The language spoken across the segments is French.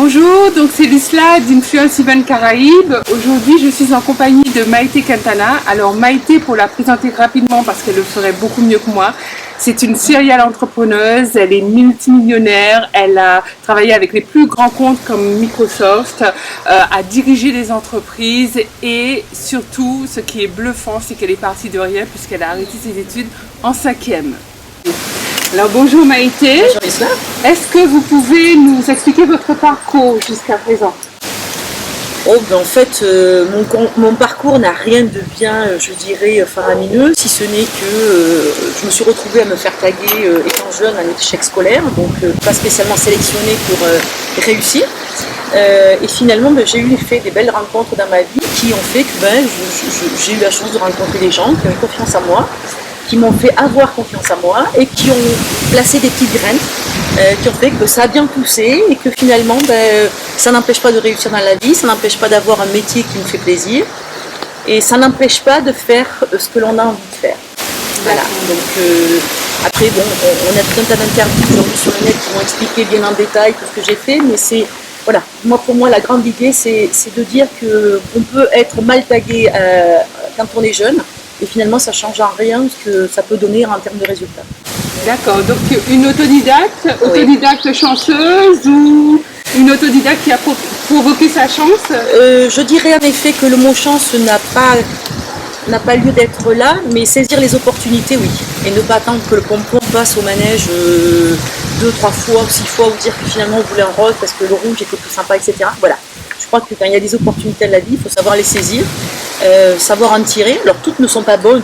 Bonjour, donc c'est Lisla d'Influence Event Caraïbes. Aujourd'hui, je suis en compagnie de Maïté Quintana. Alors Maïté, pour la présenter rapidement parce qu'elle le ferait beaucoup mieux que moi, c'est une serial entrepreneuse, elle est multimillionnaire, elle a travaillé avec les plus grands comptes comme Microsoft, a dirigé des entreprises et surtout, ce qui est bluffant, c'est qu'elle est partie de rien puisqu'elle a arrêté ses études en 5e. Alors bonjour Maïté. Bonjour Isla. Est-ce que vous pouvez nous expliquer votre parcours jusqu'à présent? En fait, mon parcours n'a rien de bien, je dirais, faramineux, si ce n'est que je me suis retrouvée à me faire taguer étant jeune un échec scolaire, donc pas spécialement sélectionnée pour réussir. Et finalement, j'ai eu des belles rencontres dans ma vie qui ont fait que j'ai eu la chance de rencontrer des gens qui ont eu confiance en moi, qui m'ont fait avoir confiance en moi et qui ont placé des petites graines qui ont fait que ça a bien poussé et que finalement ça n'empêche pas de réussir dans la vie, ça n'empêche pas d'avoir un métier qui nous fait plaisir et ça n'empêche pas de faire ce que l'on a envie de faire. Voilà, donc après on a tout un tas d'interviews aujourd'hui sur le net qui vont expliquer bien en détail tout ce que j'ai fait, mais c'est voilà, pour moi la grande idée c'est de dire qu'on peut être mal tagué quand on est jeune. Et finalement, ça ne change en rien ce que ça peut donner en termes de résultats. D'accord, donc une autodidacte chanceuse ou une autodidacte qui a provoqué sa chance? Je dirais en effet que le mot chance n'a pas lieu d'être là, mais saisir les opportunités, oui. Et ne pas attendre que le pompon passe au manège 2, 3 fois ou 6 fois, ou dire que finalement on voulait un rose parce que le rouge était plus sympa, etc. Voilà. Je crois que quand il y a des opportunités de la vie, il faut savoir les saisir. Savoir en tirer. Alors toutes ne sont pas bonnes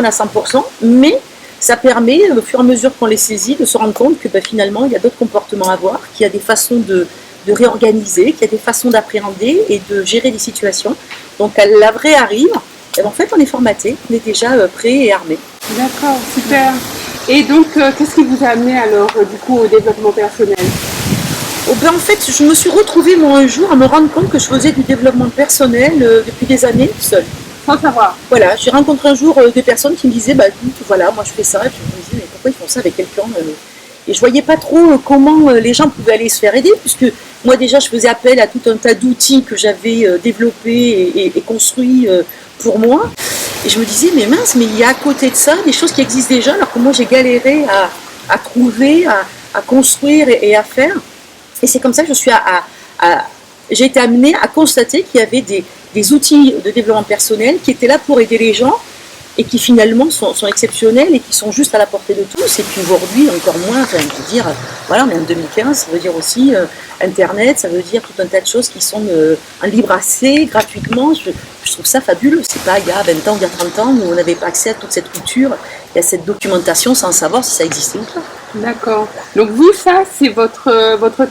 à 100%, mais ça permet, au fur et à mesure qu'on les saisit, de se rendre compte que finalement il y a d'autres comportements à avoir, qu'il y a des façons de réorganiser, qu'il y a des façons d'appréhender et de gérer des situations. Donc quand la vraie arrive, en fait on est formaté, on est déjà prêt et armé. D'accord, super. Et donc qu'est-ce qui vous a amené alors du coup au développement personnel? En fait, je me suis retrouvée moi un jour à me rendre compte que je faisais du développement personnel depuis des années seule. Sans savoir. Voilà, j'ai rencontré un jour des personnes qui me disaient voilà, moi je fais ça, et puis je me disais mais pourquoi ils font ça avec quelqu'un Et je voyais pas trop comment les gens pouvaient aller se faire aider, puisque moi déjà je faisais appel à tout un tas d'outils que j'avais développés et construits pour moi. Et je me disais mais mince, mais il y a à côté de ça des choses qui existent déjà, alors que moi j'ai galéré à trouver, à construire et à faire. Et c'est comme ça que j'ai été amenée à constater qu'il y avait des outils de développement personnel qui étaient là pour aider les gens et qui finalement sont exceptionnels et qui sont juste à la portée de tous. Et puis aujourd'hui, encore moins, je veux dire, voilà, on est en 2015, ça veut dire aussi Internet, ça veut dire tout un tas de choses qui sont en libre accès, gratuitement. Je trouve ça fabuleux. C'est pas il y a 20 ans ou il y a 30 ans où on n'avait pas accès à toute cette culture et à cette documentation sans savoir si ça existait ou pas. D'accord. Donc vous, ça, c'est votre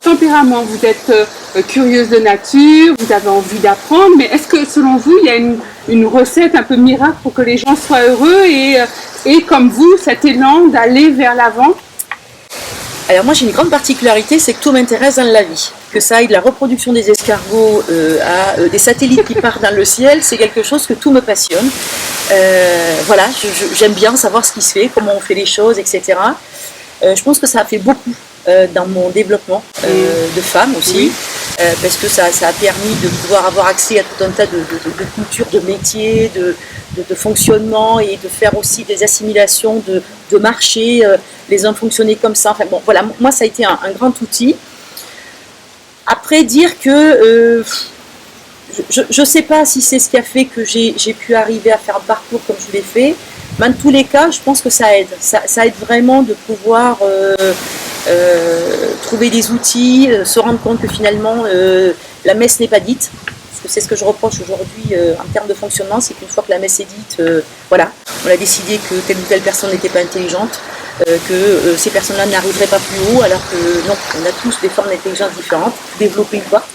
tempérament. Vous êtes curieuse de nature, vous avez envie d'apprendre, mais est-ce que selon vous, il y a une recette un peu miracle pour que les gens soient heureux et comme vous, cet élan d'aller vers l'avant? Alors moi j'ai une grande particularité, c'est que tout m'intéresse dans la vie. Que ça aille de la reproduction des escargots à des satellites qui partent dans le ciel, c'est quelque chose que tout me passionne. Voilà, j'aime bien savoir ce qui se fait, comment on fait les choses, etc. Je pense que ça a fait beaucoup dans mon développement de femme aussi, parce que ça a permis de pouvoir avoir accès à tout un tas de cultures, de métiers, de fonctionnement et de faire aussi des assimilations de marchés. Les uns fonctionnaient comme ça. Enfin bon, voilà, moi ça a été un grand outil. Après dire que je ne sais pas si c'est ce qui a fait que j'ai pu arriver à faire un parcours comme je l'ai fait. Mais en tous les cas, je pense que ça aide. Ça aide vraiment de pouvoir trouver des outils, se rendre compte que finalement la messe n'est pas dite. Parce que c'est ce que je reproche aujourd'hui en termes de fonctionnement, c'est qu'une fois que la messe est dite, voilà, on a décidé que telle ou telle personne n'était pas intelligente, que ces personnes-là n'arriveraient pas plus haut, alors que non, on a tous des formes d'intelligence différentes, développer ou pas.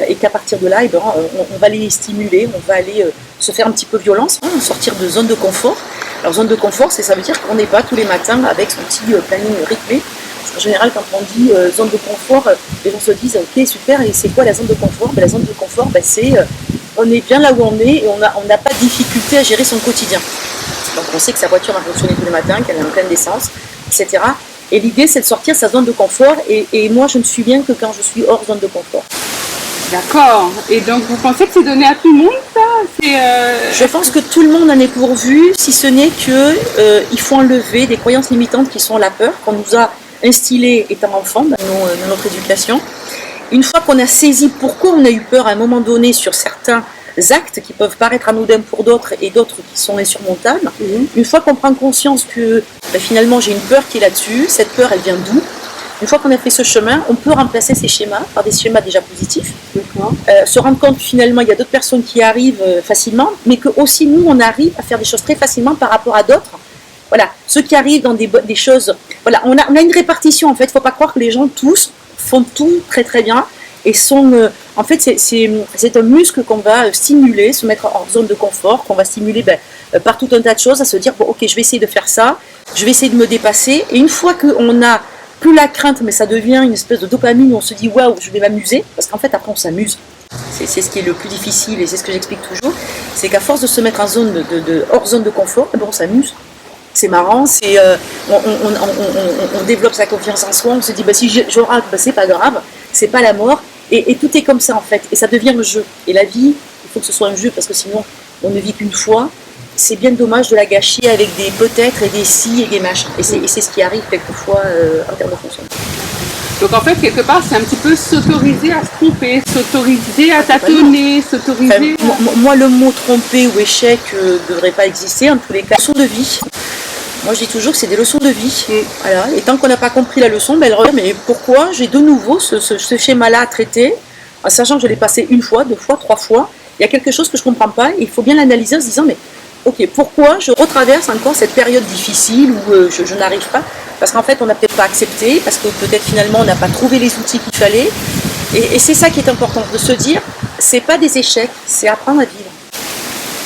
Et qu'à partir de là, on va les stimuler, on va aller se faire un petit peu violence, sortir de zone de confort. Alors zone de confort, ça veut dire qu'on n'est pas tous les matins avec son petit planning rythmé. Parce qu'en général, quand on dit zone de confort, les gens se disent ok super, et c'est quoi la zone de confort? La zone de confort, c'est on est bien là où on est et on n'a pas de difficulté à gérer son quotidien. Donc on sait que sa voiture va fonctionner tous les matins, qu'elle est en pleine d'essence, etc. Et l'idée, c'est de sortir sa zone de confort. Et moi, je ne suis bien que quand je suis hors zone de confort. D'accord. Et donc, vous pensez que c'est donné à tout le monde, ça? Je pense que tout le monde en est pourvu, si ce n'est qu'il faut enlever des croyances limitantes qui sont la peur, qu'on nous a instillées étant enfant dans notre éducation. Une fois qu'on a saisi pourquoi on a eu peur à un moment donné sur certains actes qui peuvent paraître anodins pour d'autres et d'autres qui sont insurmontables, une fois qu'on prend conscience que finalement j'ai une peur qui est là-dessus, cette peur elle vient d'où? Une fois qu'on a fait ce chemin, on peut remplacer ces schémas par des schémas déjà positifs, se rendre compte que finalement il y a d'autres personnes qui arrivent facilement, mais que aussi nous on arrive à faire des choses très facilement par rapport à d'autres. Voilà, ceux qui arrivent dans des choses, voilà, on a une répartition en fait. Il ne faut pas croire que les gens tous font tout très très bien et sont, en fait c'est un muscle qu'on va stimuler, se mettre en zone de confort, qu'on va stimuler par tout un tas de choses, à se dire bon ok je vais essayer de faire ça, je vais essayer de me dépasser, et une fois qu'on a plus la crainte, mais ça devient une espèce de dopamine où on se dit waouh, je vais m'amuser, parce qu'en fait après on s'amuse. C'est ce qui est le plus difficile et c'est ce que j'explique toujours, c'est qu'à force de se mettre en zone hors zone de confort, on s'amuse. C'est marrant, on développe sa confiance en soi, on se dit si je rate, c'est pas grave, c'est pas la mort, et tout est comme ça en fait, et ça devient un jeu. Et la vie, il faut que ce soit un jeu parce que sinon on ne vit qu'une fois. C'est bien dommage de la gâcher avec des peut-être et des si et des machins. Et c'est ce qui arrive quelquefois en termes de fonctionnement. Donc en fait, quelque part, c'est un petit peu s'autoriser à se tromper, s'autoriser à tâtonner, s'autoriser... Moi, le mot tromper ou échec ne devrait pas exister, en tous les cas. Leçon de vie. Moi, je dis toujours que c'est des leçons de vie. Voilà. Et tant qu'on n'a pas compris la leçon, elle revient. Mais pourquoi j'ai de nouveau ce schéma-là à traiter, en sachant que je l'ai passé une fois, deux fois, trois fois. Il y a quelque chose que je ne comprends pas. Il faut bien l'analyser en se disant, mais ok, pourquoi je retraverse encore cette période difficile où je n'arrive pas? Parce qu'en fait, on n'a peut-être pas accepté, parce que peut-être finalement, on n'a pas trouvé les outils qu'il fallait. Et c'est ça qui est important, de se dire, c'est pas des échecs, c'est apprendre à vivre.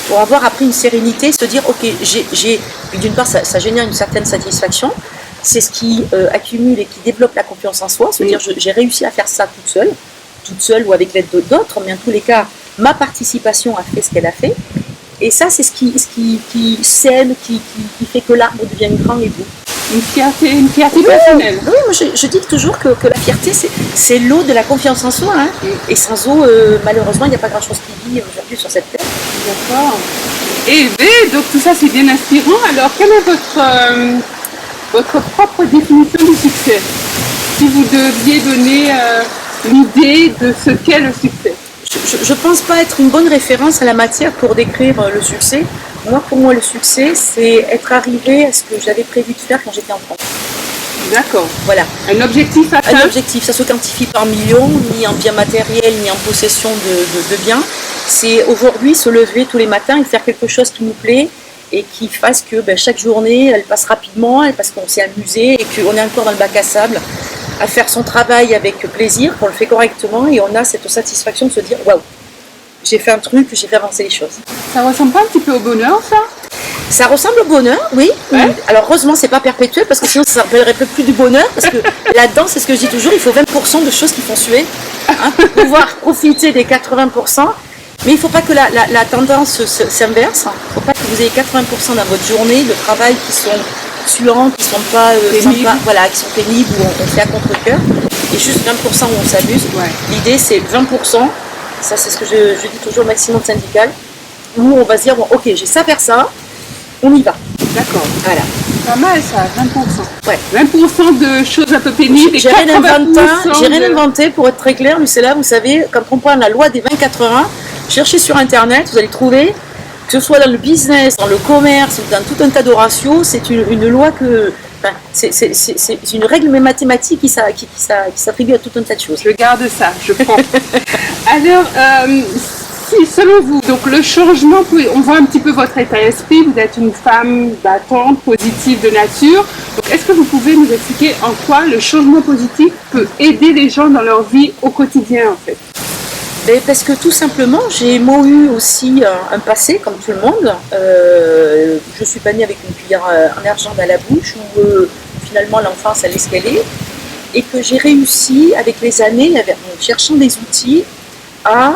Pour avoir appris une sérénité, se dire, ok, d'une part, ça génère une certaine satisfaction, c'est ce qui accumule et qui développe la confiance en soi, se dire, j'ai réussi à faire ça toute seule ou avec l'aide d'autres, mais en tous les cas, ma participation a fait ce qu'elle a fait. Et ça, c'est ce qui sème, qui fait que l'arbre devient grand et beau. Une fierté personnelle. Oui, moi je dis toujours que la fierté, c'est l'eau de la confiance en soi. Hein. Et sans eau, malheureusement, il n'y a pas grand-chose qui vit aujourd'hui sur cette terre. D'accord. Et donc tout ça, c'est bien inspirant. Alors, quelle est votre propre définition du succès? Si vous deviez donner l'idée de ce qu'est le succès. Je ne pense pas être une bonne référence à la matière pour décrire le succès. Pour moi, le succès, c'est être arrivé à ce que j'avais prévu de faire quand j'étais enfant. D'accord. Voilà. Un objectif atteint. Un objectif, ça ne se quantifie par millions, ni en biens matériels, ni en possession de biens. C'est aujourd'hui se lever tous les matins et faire quelque chose qui nous plaît et qui fasse que chaque journée, elle passe rapidement, parce qu'on s'est amusé et qu'on est encore dans le bac à sable, à faire son travail avec plaisir, qu'on le fait correctement et on a cette satisfaction de se dire waouh, j'ai fait un truc, j'ai fait avancer les choses. Ça ressemble pas un petit peu au bonheur, ça? Ça ressemble au bonheur, oui. Ouais. Alors heureusement, c'est pas perpétuel parce que sinon ça s'appellerait plus du bonheur. Parce que là-dedans, c'est ce que je dis toujours, il faut 20% de choses qui font suer pour pouvoir profiter des 80%. Mais il ne faut pas que la tendance s'inverse. Il ne faut pas que vous ayez 80% dans votre journée de travail qui sont suants, qui ne sont pas sympas, voilà, qui sont pénibles, où on fait à contre-cœur. Et juste 20% où on s'amuse. Ouais. L'idée, c'est 20%. Ça, c'est ce que je dis toujours au maximum syndical. Où on va se dire, bon, ok, j'ai ça à faire ça, on y va. D'accord. Voilà. Pas mal ça, 20%. Ouais. 20% de choses un peu pénibles. J'ai rien inventé, pour être très clair, Lucella, vous savez, quand on prend la loi des 20-80, cherchez sur internet, vous allez trouver, que ce soit dans le business, dans le commerce, ou dans tout un tas de ratios, c'est une loi que. Enfin, c'est une règle mathématique qui s'attribue à tout un tas de choses. Je garde ça, je prends. Alors, si, selon vous, donc le changement, on voit un petit peu votre état d'esprit, vous êtes une femme battante, positive de nature. Donc, est-ce que vous pouvez nous expliquer en quoi le changement positif peut aider les gens dans leur vie au quotidien, en fait? Parce que tout simplement, j'ai moi eu aussi un passé, comme tout le monde. Je suis pas née avec une cuillère en argent dans la bouche, où finalement l'enfance allait ce qu'elle est, et que j'ai réussi avec les années, en cherchant des outils, à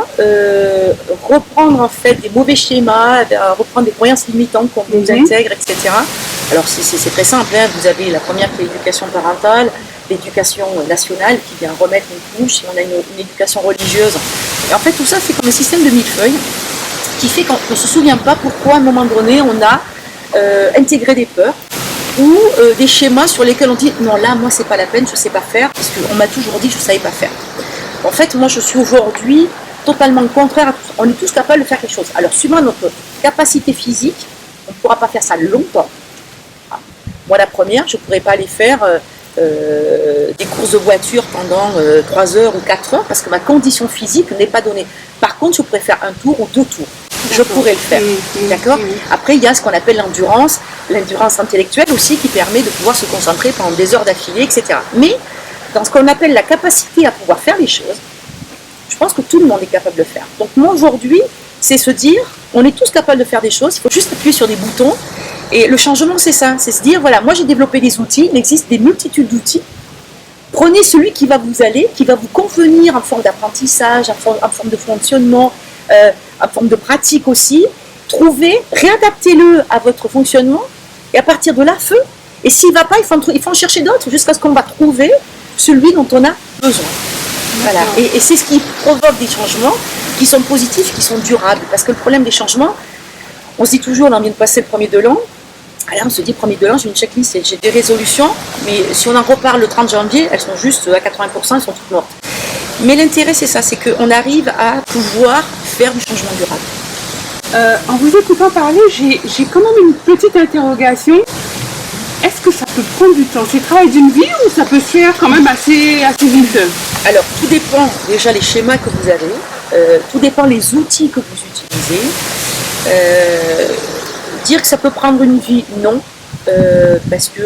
reprendre en fait des mauvais schémas, à reprendre des croyances limitantes qu'on nous intègre, etc., Alors c'est très simple, hein. Vous avez la première qui est l'éducation parentale, l'éducation nationale qui vient remettre une couche, et on a une éducation religieuse. Et en fait tout ça c'est comme un système de millefeuille qui fait qu'on ne se souvient pas pourquoi à un moment donné on a intégré des peurs ou des schémas sur lesquels on dit non là moi c'est pas la peine, je sais pas faire parce qu'on m'a toujours dit que je savais pas faire. En fait moi je suis aujourd'hui totalement contraire à tout ça. On est tous capables de faire quelque chose. Alors suivant notre capacité physique, on ne pourra pas faire ça longtemps. Moi la première, je ne pourrais pas aller faire des courses de voiture pendant 3 heures ou 4 heures parce que ma condition physique n'est pas donnée. Par contre, je pourrais faire un tour ou 2 tours. Je pourrais le faire. D'accord ? Après, il y a ce qu'on appelle l'endurance intellectuelle aussi qui permet de pouvoir se concentrer pendant des heures d'affilée, etc. Mais dans ce qu'on appelle la capacité à pouvoir faire les choses, je pense que tout le monde est capable de le faire. Donc moi aujourd'hui, c'est se dire, on est tous capables de faire des choses, il faut juste appuyer sur des boutons. Et le changement, c'est ça, c'est se dire, voilà, moi j'ai développé des outils, il existe des multitudes d'outils. Prenez celui qui va vous aller, qui va vous convenir en forme d'apprentissage, en forme de fonctionnement, en forme de pratique aussi. Trouvez, réadaptez-le à votre fonctionnement, et à partir de là, feu. Et s'il ne va pas, il faut en chercher d'autres jusqu'à ce qu'on va trouver celui dont on a besoin. Voilà. Et c'est ce qui provoque des changements qui sont positifs, qui sont durables. Parce que le problème des changements, on se dit toujours, on vient de passer le premier de l'an. Alors on se dit, premier de l'an, j'ai une checklist, j'ai des résolutions, mais si on en reparle le 30 janvier, elles sont juste à 80%, elles sont toutes mortes. Mais l'intérêt, c'est ça, c'est qu'on arrive à pouvoir faire du changement durable. En vous écoutant parler, j'ai quand même une petite interrogation. Est-ce que ça peut prendre du temps? C'est le travail d'une vie ou ça peut se faire quand même assez vite? Alors, tout dépend déjà les schémas que vous avez, tout dépend les outils que vous utilisez. Dire que ça peut prendre une vie, non. Parce que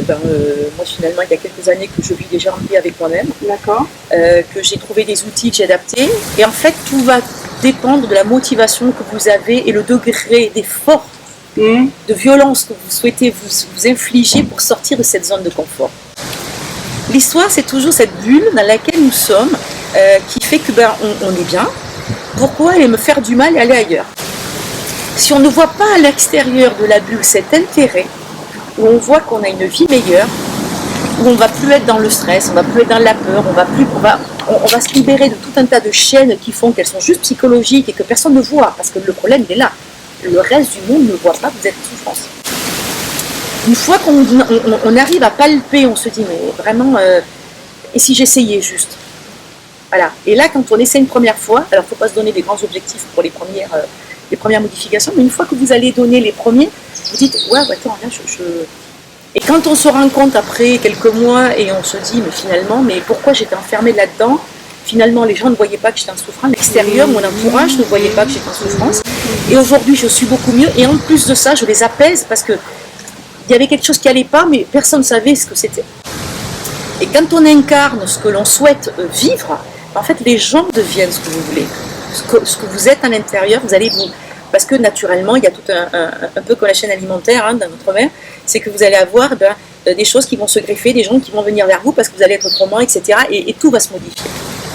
moi finalement il y a quelques années que je vis déjà en paix avec moi-même. D'accord. Que j'ai trouvé des outils que j'ai adaptés. Et en fait, tout va dépendre de la motivation que vous avez et le degré d'effort, de violence que vous souhaitez vous infliger pour sortir de cette zone de confort. L'histoire, c'est toujours cette bulle dans laquelle nous sommes qui fait que on est bien. Pourquoi aller me faire du mal et aller ailleurs? Si on ne voit pas à l'extérieur de la bulle cet intérêt, où on voit qu'on a une vie meilleure, où on ne va plus être dans le stress, on ne va plus être dans la peur, on va se libérer de tout un tas de chaînes qui font qu'elles sont juste psychologiques et que personne ne voit, parce que le problème il est là. Le reste du monde ne voit pas que vous êtes en souffrance. Une fois qu'on arrive à palper, on se dit, mais vraiment, et si j'essayais juste? Voilà. Et là, quand on essaie une première fois, alors il ne faut pas se donner des grands objectifs pour les premières modifications, mais une fois que vous allez donner les premiers, vous dites, ouais, attends, là, Et quand on se rend compte après quelques mois et on se dit, mais finalement, mais pourquoi j'étais enfermée là-dedans? Finalement, les gens ne voyaient pas que j'étais en souffrance. L'extérieur, mon entourage ne voyait pas que j'étais en souffrance. Et aujourd'hui, je suis beaucoup mieux. Et en plus de ça, je les apaise parce que il y avait quelque chose qui n'allait pas, mais personne ne savait ce que c'était. Et quand on incarne ce que l'on souhaite vivre, en fait, les gens deviennent ce que vous voulez. Ce que vous êtes à l'intérieur, vous allez vous... Parce que naturellement, il y a tout un peu comme la chaîne alimentaire dans votre mère, c'est que vous allez avoir des choses qui vont se greffer, des gens qui vont venir vers vous parce que vous allez être autrement, etc. Et tout va se modifier.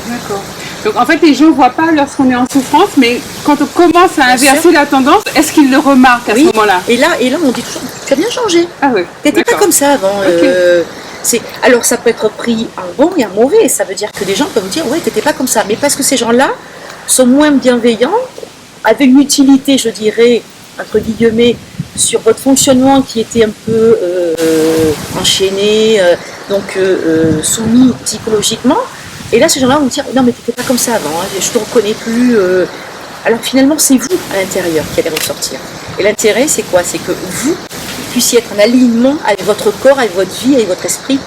D'accord. Donc en fait, les gens ne voient pas lorsqu'on est en souffrance, mais quand on commence à inverser la tendance, est-ce qu'ils le remarquent à ce moment-là? Et là, on dit toujours, tu as bien changé. Ah oui. T'étais pas comme ça avant. Okay. Alors ça peut être pris en bon et en mauvais. Ça veut dire que des gens peuvent vous dire, ouais, t'étais pas comme ça. Mais parce que ces gens-là sont moins bienveillants, avec une utilité, je dirais, entre guillemets, sur votre fonctionnement qui était un peu enchaîné, soumis psychologiquement. Et là, ces gens-là vont dire, non mais t'étais pas comme ça avant, hein, je te reconnais plus. Alors finalement, c'est vous à l'intérieur qui allez ressortir. Et l'intérêt, c'est quoi? C'est que vous puissiez être en alignement avec votre corps, avec votre vie, avec votre esprit.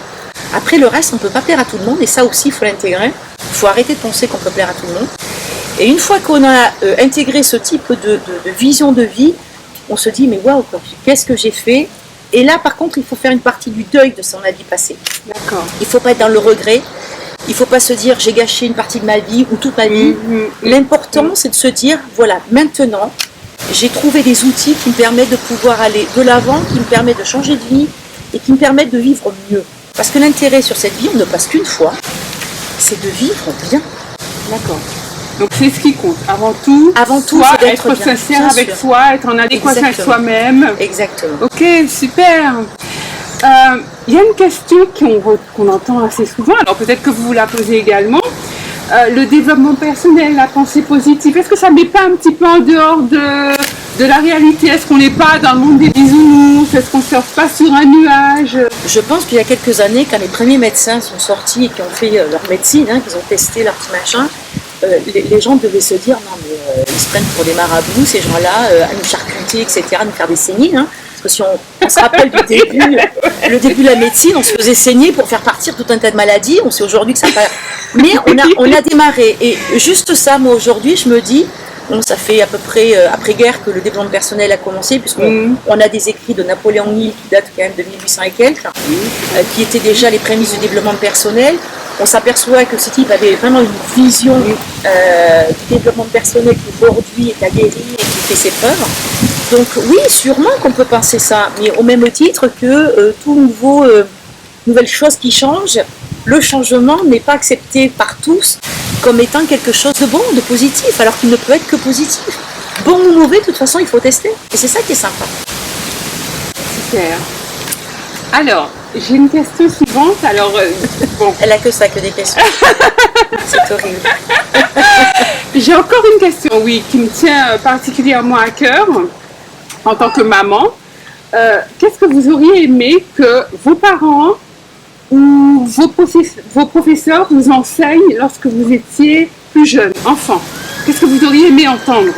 Après, le reste, on ne peut pas plaire à tout le monde, et ça aussi, il faut l'intégrer. Il faut arrêter de penser qu'on peut plaire à tout le monde. Et une fois qu'on a intégré ce type de vision de vie, on se dit, mais waouh, qu'est-ce que j'ai fait? Et là, par contre, il faut faire une partie du deuil de son vie passée. D'accord. Il ne faut pas être dans le regret. Il ne faut pas se dire, j'ai gâché une partie de ma vie ou toute ma vie. L'important, c'est de se dire, voilà, maintenant, j'ai trouvé des outils qui me permettent de pouvoir aller de l'avant, qui me permettent de changer de vie et qui me permettent de vivre mieux. Parce que l'intérêt sur cette vie, on ne passe qu'une fois, c'est de vivre bien. D'accord. Donc c'est ce qui compte. Avant tout, c'est d'être être sincère avec soi, être en adéquation avec soi-même. Exactement. Ok, super. Il y a une question qu'on entend assez souvent, alors peut-être que vous la posez également. Le développement personnel, la pensée positive, est-ce que ça ne met pas un petit peu en dehors de la réalité? Est-ce qu'on n'est pas dans le monde des bisounours? Est-ce qu'on ne surfe pas sur un nuage? Je pense qu'il y a quelques années, quand les premiers médecins sont sortis et qui ont fait leur médecine, qu'ils ont testé leur petit machin, les gens devaient se dire non mais ils se prennent pour des marabouts, ces gens-là, à nous charcuter, etc., à nous faire des saignées. Parce que si on se rappelle du début, le début de la médecine, on se faisait saigner pour faire partir tout un tas de maladies. On sait aujourd'hui que ça n'a pas... Mais on a démarré. Et juste ça, moi aujourd'hui, je me dis, bon, ça fait à peu près après-guerre que le développement personnel a commencé, puisqu'on a des écrits de Napoléon Hill qui datent quand même de 1800 et quelques, qui étaient déjà les prémices du développement personnel. On s'aperçoit que ce type avait vraiment une vision du développement personnel qui aujourd'hui est aguerri et qui fait ses preuves. Donc oui, sûrement qu'on peut penser ça, mais au même titre que tout nouvelle chose qui change, le changement n'est pas accepté par tous comme étant quelque chose de bon, de positif, alors qu'il ne peut être que positif. Bon ou mauvais, de toute façon, il faut tester. Et c'est ça qui est sympa. Super. Alors, j'ai une question suivante. Alors, bon. Elle a que ça, que des questions. C'est horrible. J'ai encore une question, oui, qui me tient particulièrement à cœur en tant que maman. Qu'est-ce que vous auriez aimé que vos parents ou vos professeurs vous enseignent lorsque vous étiez plus jeune, enfant? Qu'est-ce que vous auriez aimé entendre?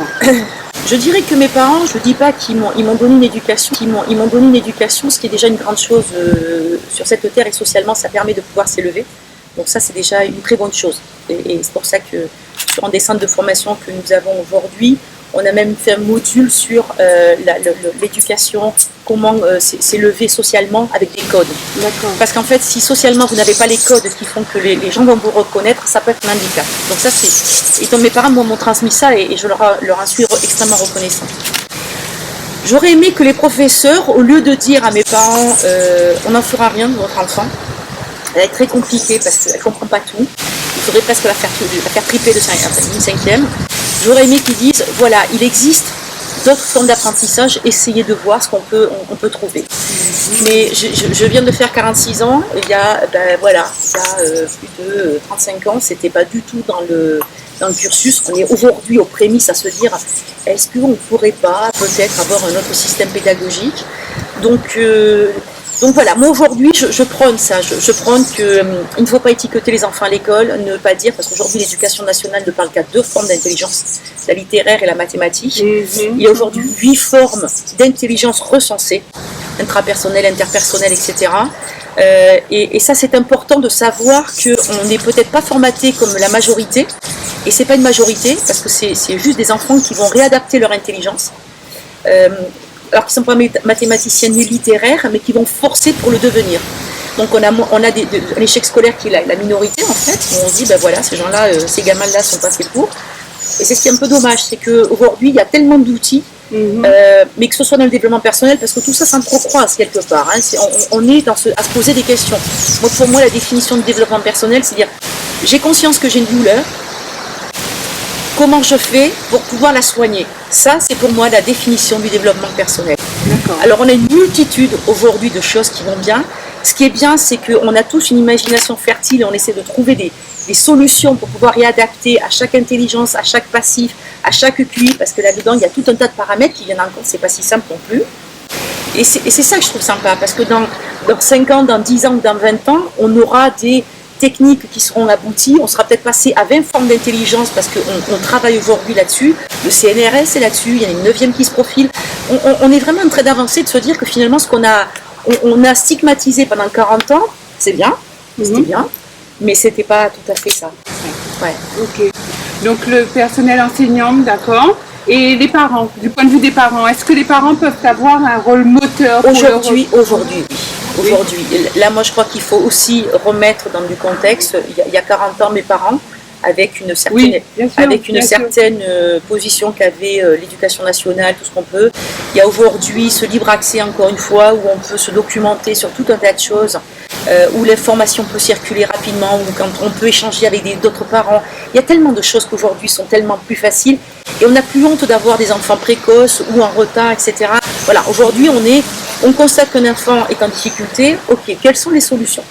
Je dirais que mes parents, je ne dis pas qu'ils m'ont donné une éducation, ils m'ont donné une éducation, ce qui est déjà une grande chose sur cette terre, et socialement ça permet de pouvoir s'élever. Donc ça c'est déjà une très bonne chose. Et c'est pour ça que sur un des centres de formation que nous avons aujourd'hui, on a même fait un module sur l'éducation, comment s'élever socialement avec des codes. Parce qu'en fait, si socialement vous n'avez pas les codes qui font que les gens vont vous reconnaître, ça peut être un handicap. Donc ça c'est... Et donc mes parents m'ont transmis ça et je leur en suis extrêmement reconnaissante. J'aurais aimé que les professeurs, au lieu de dire à mes parents on n'en fera rien de votre enfant, elle est très compliquée parce qu'elle ne comprend pas tout, il faudrait presque la faire triper de une cinquième. J'aurais aimé qu'ils disent, voilà, il existe d'autres formes d'apprentissage, essayez de voir ce qu'on peut trouver. Mais je viens de faire 46 ans, il y a plus de 35 ans, c'était pas du tout dans le cursus. On est aujourd'hui aux prémices à se dire, est-ce qu'on ne pourrait pas peut-être avoir un autre système pédagogique? Donc voilà, moi aujourd'hui je prône ça, je prône qu'il ne faut pas étiqueter les enfants à l'école, ne pas dire, parce qu'aujourd'hui l'éducation nationale ne parle qu'à 2 formes d'intelligence, la littéraire et la mathématique. Il y a aujourd'hui 8 formes d'intelligence recensées, intrapersonnelle, interpersonnelle, etc. Et ça c'est important de savoir qu'on n'est peut-être pas formaté comme la majorité, et c'est pas une majorité, parce que c'est juste des enfants qui vont réadapter leur intelligence. Alors qu'ils ne sont pas mathématiciens ni littéraires, mais qui vont forcer pour le devenir. Donc on a un échec scolaire qui est la minorité en fait, où on se dit ben voilà, ces gens-là, ces gamins-là sont pas faits pour. Et c'est ce qui est un peu dommage, c'est qu'aujourd'hui il y a tellement d'outils, mais que ce soit dans le développement personnel, parce que tout ça s'entrecroise quelque part. On est à se poser des questions. Pour moi, la définition de développement personnel, c'est dire j'ai conscience que j'ai une douleur. Comment je fais pour pouvoir la soigner? Ça, c'est pour moi la définition du développement personnel. Alors, on a une multitude aujourd'hui de choses qui vont bien. Ce qui est bien, c'est qu'on a tous une imagination fertile et on essaie de trouver des solutions pour pouvoir réadapter à chaque intelligence, à chaque passif, à chaque QI, parce que là-dedans, il y a tout un tas de paramètres qui viennent en compte, c'est pas si simple non plus. Et c'est ça que je trouve sympa, parce que dans 5 ans, dans 10 ans ou dans 20 ans, on aura des techniques qui seront abouties, on sera peut-être passé à 20 formes d'intelligence parce qu'on travaille aujourd'hui là-dessus, le CNRS est là-dessus, il y a une 9e qui se profile, on est vraiment en train d'avancer, de se dire que finalement ce qu'on a stigmatisé pendant 40 ans, c'est bien, c'était bien, mais c'était pas tout à fait ça. Ouais. Ok. Donc le personnel enseignant, d'accord. Et les parents, du point de vue des parents, est-ce que les parents peuvent avoir un rôle moteur aujourd'hui, là, moi, je crois qu'il faut aussi remettre dans du contexte. Il y a 40 ans, mes parents, avec une certaine position qu'avait l'éducation nationale, tout ce qu'on peut. Il y a aujourd'hui ce libre accès, encore une fois, où on peut se documenter sur tout un tas de choses, où l'information peut circuler rapidement, où quand on peut échanger avec d'autres parents. Il y a tellement de choses qu'aujourd'hui sont tellement plus faciles. Et on n'a plus honte d'avoir des enfants précoces ou en retard, etc. Voilà, aujourd'hui, on est On constate qu'un enfant est en difficulté, ok, quelles sont les solutions?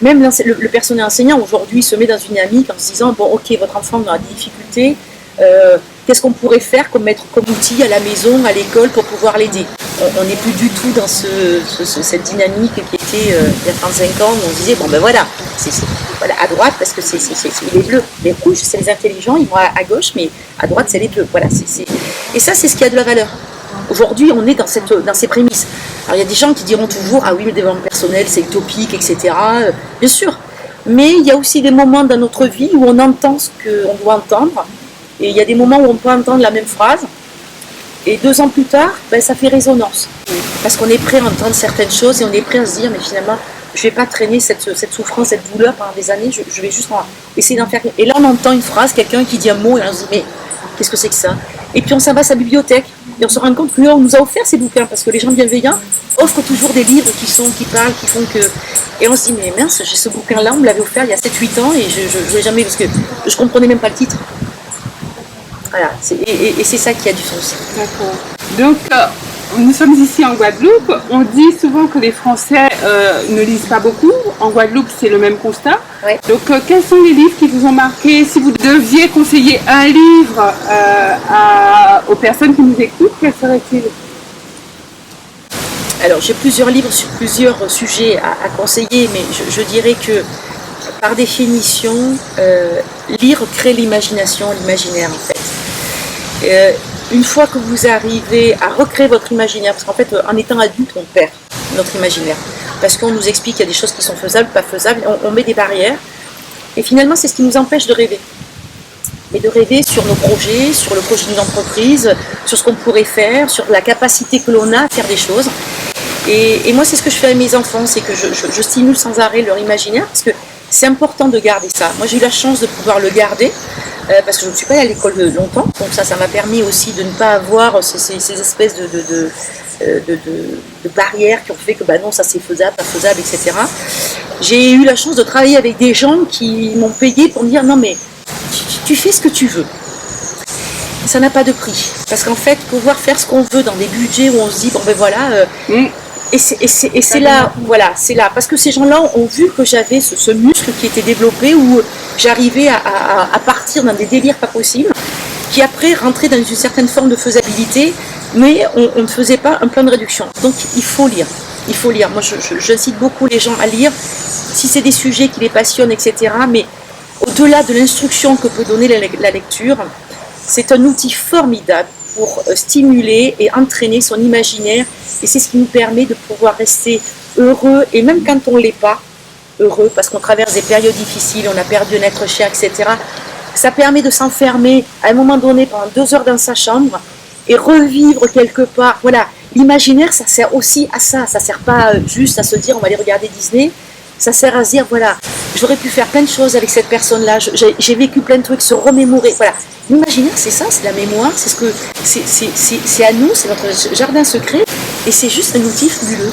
Même le personnel enseignant aujourd'hui se met dans une dynamique en se disant, bon ok, votre enfant a des difficultés, qu'est-ce qu'on pourrait faire comme outil à la maison, à l'école pour pouvoir l'aider? On n'est plus du tout dans cette dynamique qui était il y a 35 ans où on disait, bon ben voilà, voilà à droite parce que c'est les bleus, les rouges c'est les intelligents, ils vont à gauche, mais à droite c'est les bleus. Voilà, Et ça c'est ce qui a de la valeur. Aujourd'hui on est dans ces prémices. Alors il y a des gens qui diront toujours, ah oui mais le développement personnel c'est utopique, etc. Bien sûr, mais il y a aussi des moments dans notre vie où on entend ce qu'on doit entendre, et il y a des moments où on peut entendre la même phrase, et 2 ans plus tard, ben, ça fait résonance. Parce qu'on est prêt à entendre certaines choses et on est prêt à se dire, mais finalement, je ne vais pas traîner cette souffrance, cette douleur pendant des années, je vais juste essayer d'en faire. Et là, on entend une phrase, quelqu'un qui dit un mot, et on se dit, mais qu'est-ce que c'est que ça? Et puis on s'en va à sa bibliothèque, et on se rend compte qu'on nous a offert ces bouquins, parce que les gens bienveillants offrent toujours des livres qui parlent, qui font que... Et on se dit, mais mince, j'ai ce bouquin-là, on me l'avait offert il y a 7-8 ans, et je ne l'ai jamais, parce que je ne comprenais même pas le titre. Voilà, et c'est ça qui a du sens. D'accord. Donc, nous sommes ici en Guadeloupe. On dit souvent que les Français ne lisent pas beaucoup. En Guadeloupe, c'est le même constat. Ouais. Donc, quels sont les livres qui vous ont marqué? Si vous deviez conseiller un livre aux personnes qui nous écoutent, quel serait-il? Alors, j'ai plusieurs livres sur plusieurs sujets à conseiller, mais je dirais que, par définition, lire crée l'imagination, l'imaginaire en fait. Une fois que vous arrivez à recréer votre imaginaire, parce qu'en fait en étant adulte on perd notre imaginaire, parce qu'on nous explique qu'il y a des choses qui sont faisables, pas faisables, on met des barrières, et finalement c'est ce qui nous empêche de rêver. Mais de rêver sur nos projets, sur le projet d'une entreprise, sur ce qu'on pourrait faire, sur la capacité que l'on a à faire des choses. Et moi c'est ce que je fais avec mes enfants, c'est que je stimule sans arrêt leur imaginaire, parce que c'est important de garder ça. Moi j'ai eu la chance de pouvoir le garder, parce que je ne suis pas allée à l'école longtemps, donc ça m'a permis aussi de ne pas avoir ces espèces de barrières qui ont fait que bah non, ça c'est faisable, pas faisable, etc. J'ai eu la chance de travailler avec des gens qui m'ont payé pour me dire non mais tu fais ce que tu veux. Ça n'a pas de prix, parce qu'en fait pouvoir faire ce qu'on veut dans des budgets où on se dit bon ben voilà, et c'est là, voilà, c'est là, parce que ces gens-là ont vu que j'avais ce muscle qui était développé, où j'arrivais à partir dans des délires pas possibles, qui après rentraient dans une certaine forme de faisabilité, mais on ne faisait pas un plan de réduction. Donc il faut lire, il faut lire. Moi j'incite beaucoup les gens à lire, si c'est des sujets qui les passionnent, etc. Mais au-delà de l'instruction que peut donner la lecture, c'est un outil formidable pour stimuler et entraîner son imaginaire, et c'est ce qui nous permet de pouvoir rester heureux, et même quand on ne l'est pas heureux, parce qu'on traverse des périodes difficiles, on a perdu un être cher, etc. Ça permet de s'enfermer à un moment donné pendant 2 heures dans sa chambre et revivre quelque part. Voilà, l'imaginaire ça sert aussi à ça, ça ne sert pas juste à se dire on va aller regarder Disney, ça sert à se dire voilà, j'aurais pu faire plein de choses avec cette personne-là, j'ai vécu plein de trucs, se remémorer, voilà. L'imaginaire, c'est ça, c'est la mémoire, c'est à nous, c'est notre jardin secret, et c'est juste un outil fabuleux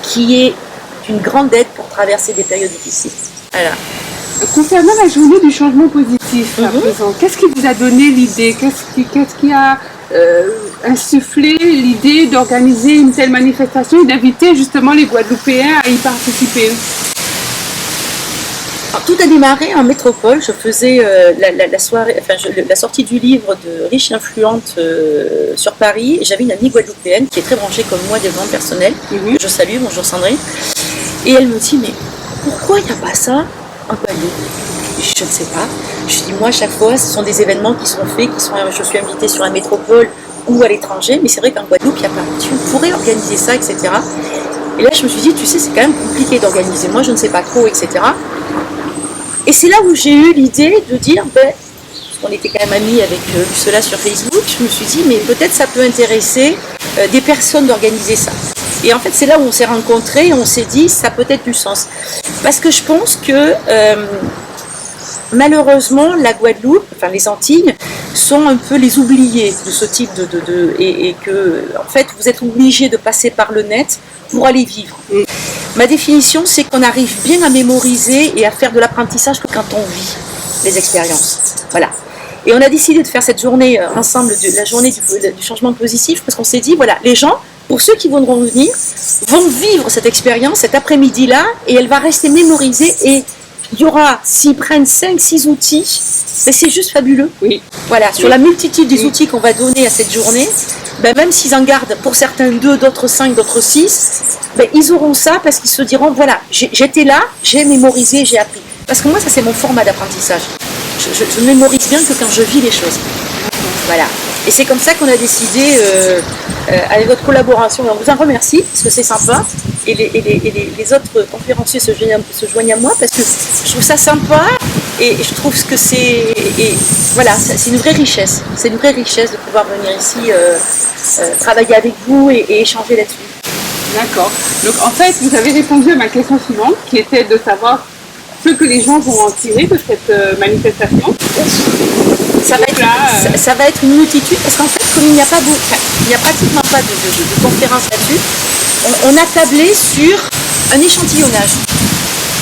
qui est une grande aide pour traverser des périodes difficiles. Voilà. Concernant la journée du changement positif, à présent, qu'est-ce qui vous a donné l'idée? Qu'est-ce qui a insufflé l'idée d'organiser une telle manifestation et d'inviter justement les Guadeloupéens à y participer? Alors, tout a démarré en métropole. Je faisais la sortie du livre de Riche et Influente sur Paris. J'avais une amie guadeloupéenne qui est très branchée comme moi, développement personnel, que je salue, bonjour Sandrine. Et elle me dit, mais pourquoi il n'y a pas ça en Guadeloupe? Je ne sais pas. Je dis, moi, à chaque fois, ce sont des événements qui sont faits, je suis invitée sur la métropole ou à l'étranger, mais c'est vrai qu'en Guadeloupe, il n'y a pas. Tu pourrais organiser ça, etc. Et là, je me suis dit, tu sais, c'est quand même compliqué d'organiser. Moi, je ne sais pas trop, etc. Et c'est là où j'ai eu l'idée de dire, parce qu'on était quand même amis avec cela sur Facebook, je me suis dit, mais peut-être ça peut intéresser des personnes d'organiser ça. Et en fait, c'est là où on s'est rencontrés et on s'est dit, ça a peut-être du sens. Parce que je pense que malheureusement, la Guadeloupe, enfin les Antilles, sont un peu les oubliés de ce type et que, en fait, vous êtes obligés de passer par le net pour aller vivre. Ma définition, c'est qu'on arrive bien à mémoriser et à faire de l'apprentissage que quand on vit les expériences. Voilà. Et on a décidé de faire cette journée ensemble, la journée du changement positif, parce qu'on s'est dit, voilà, les gens pour ceux qui voudront venir, vont vivre cette expérience cet après-midi-là et elle va rester mémorisée et il y aura, s'ils prennent 5-6 outils, ben c'est juste fabuleux. Oui. Voilà, sur la multitude des outils qu'on va donner à cette journée, ben même s'ils en gardent pour certains 2, d'autres 5, d'autres 6, ben ils auront ça parce qu'ils se diront, voilà, j'étais là, j'ai mémorisé, j'ai appris. Parce que moi, ça c'est mon format d'apprentissage. Je mémorise bien que quand je vis les choses. Voilà. Et c'est comme ça qu'on a décidé, avec votre collaboration, on vous en remercie, parce que c'est sympa, et les autres conférenciers se joignent à moi, parce que je trouve ça sympa, et je trouve que c'est... Voilà, c'est une vraie richesse. C'est une vraie richesse de pouvoir venir ici travailler avec vous et échanger là-dessus. D'accord. Donc en fait, vous avez répondu à ma question suivante, qui était de savoir ce que les gens vont en tirer de cette manifestation. Ça va être une multitude, parce qu'en fait, comme il n'y a pratiquement pas de conférences là-dessus, on a tablé sur un échantillonnage.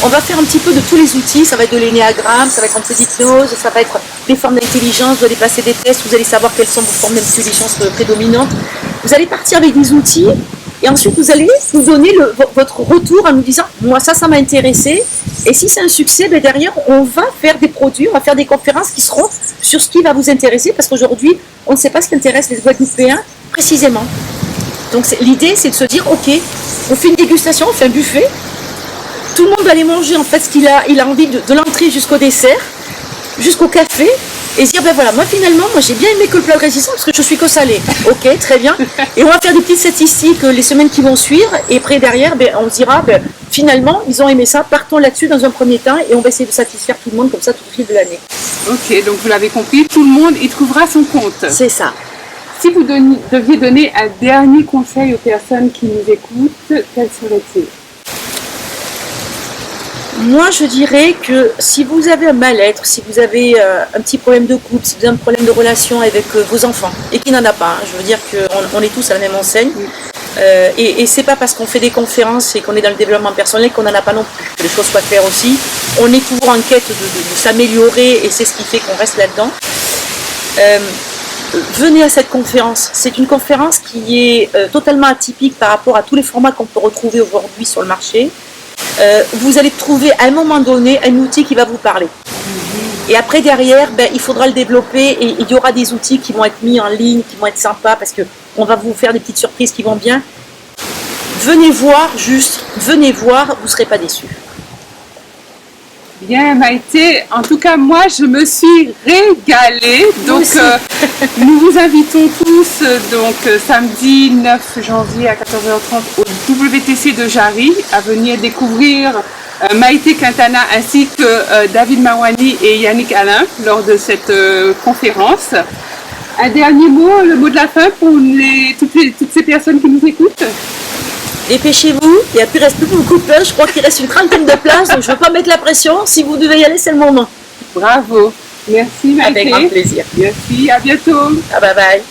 On va faire un petit peu de tous les outils, ça va être de l'énéagramme, ça va être un peu d'hypnose, ça va être des formes d'intelligence, vous allez passer des tests, vous allez savoir quelles sont vos formes d'intelligence prédominantes. Vous allez partir avec des outils et ensuite vous allez nous donner votre retour en nous disant « moi ça m'a intéressé ». Et si c'est un succès, ben derrière, on va faire des produits, on va faire des conférences qui seront sur ce qui va vous intéresser, parce qu'aujourd'hui, on ne sait pas ce qui intéresse les Guadeloupéens précisément. Donc l'idée, c'est de se dire, ok, on fait une dégustation, on fait un buffet, tout le monde va aller manger en fait ce qu'il a envie de l'entrée jusqu'au dessert, jusqu'au café, et se dire, ben voilà, moi finalement, j'ai bien aimé que le plat de résistance parce que je suis que salé. Ok, très bien. Et on va faire des petites statistiques les semaines qui vont suivre, et après derrière, ben, on se dira, ben, finalement, ils ont aimé ça, partons là-dessus dans un premier temps, et on va essayer de satisfaire tout le monde comme ça tout au fil de l'année. Ok, donc vous l'avez compris, tout le monde y trouvera son compte. C'est ça. Si vous deviez donner un dernier conseil aux personnes qui nous écoutent, quel serait-il ? Moi, je dirais que si vous avez un mal-être, si vous avez un petit problème de couple, si vous avez un problème de relation avec vos enfants, et qui n'en a pas, je veux dire qu'on est tous à la même enseigne, et c'est pas parce qu'on fait des conférences et qu'on est dans le développement personnel qu'on n'en a pas non plus. Que les choses soient claires aussi. On est toujours en quête de s'améliorer, et c'est ce qui fait qu'on reste là-dedans. Venez à cette conférence. C'est une conférence qui est totalement atypique par rapport à tous les formats qu'on peut retrouver aujourd'hui sur le marché. Vous allez trouver à un moment donné un outil qui va vous parler. Et après derrière, ben, il faudra le développer et il y aura des outils qui vont être mis en ligne, qui vont être sympas parce qu'on va vous faire des petites surprises qui vont bien. Venez voir, venez voir, vous ne serez pas déçus. Bien Maïté, en tout cas moi je me suis régalée, donc nous vous invitons tous samedi 9 janvier à 14h30 au WTC de Jarry à venir découvrir Maïté Quintana ainsi que David Mawani et Yannick Alain lors de cette conférence. Un dernier mot, le mot de la fin pour toutes ces personnes qui nous écoutent. Dépêchez-vous, il ne reste plus beaucoup de place, je crois qu'il reste une 30aine de places, donc je ne veux pas mettre la pression, si vous devez y aller, c'est le moment. Bravo, merci Maïté. Avec grand plaisir. Merci, à bientôt. Ah, bye bye.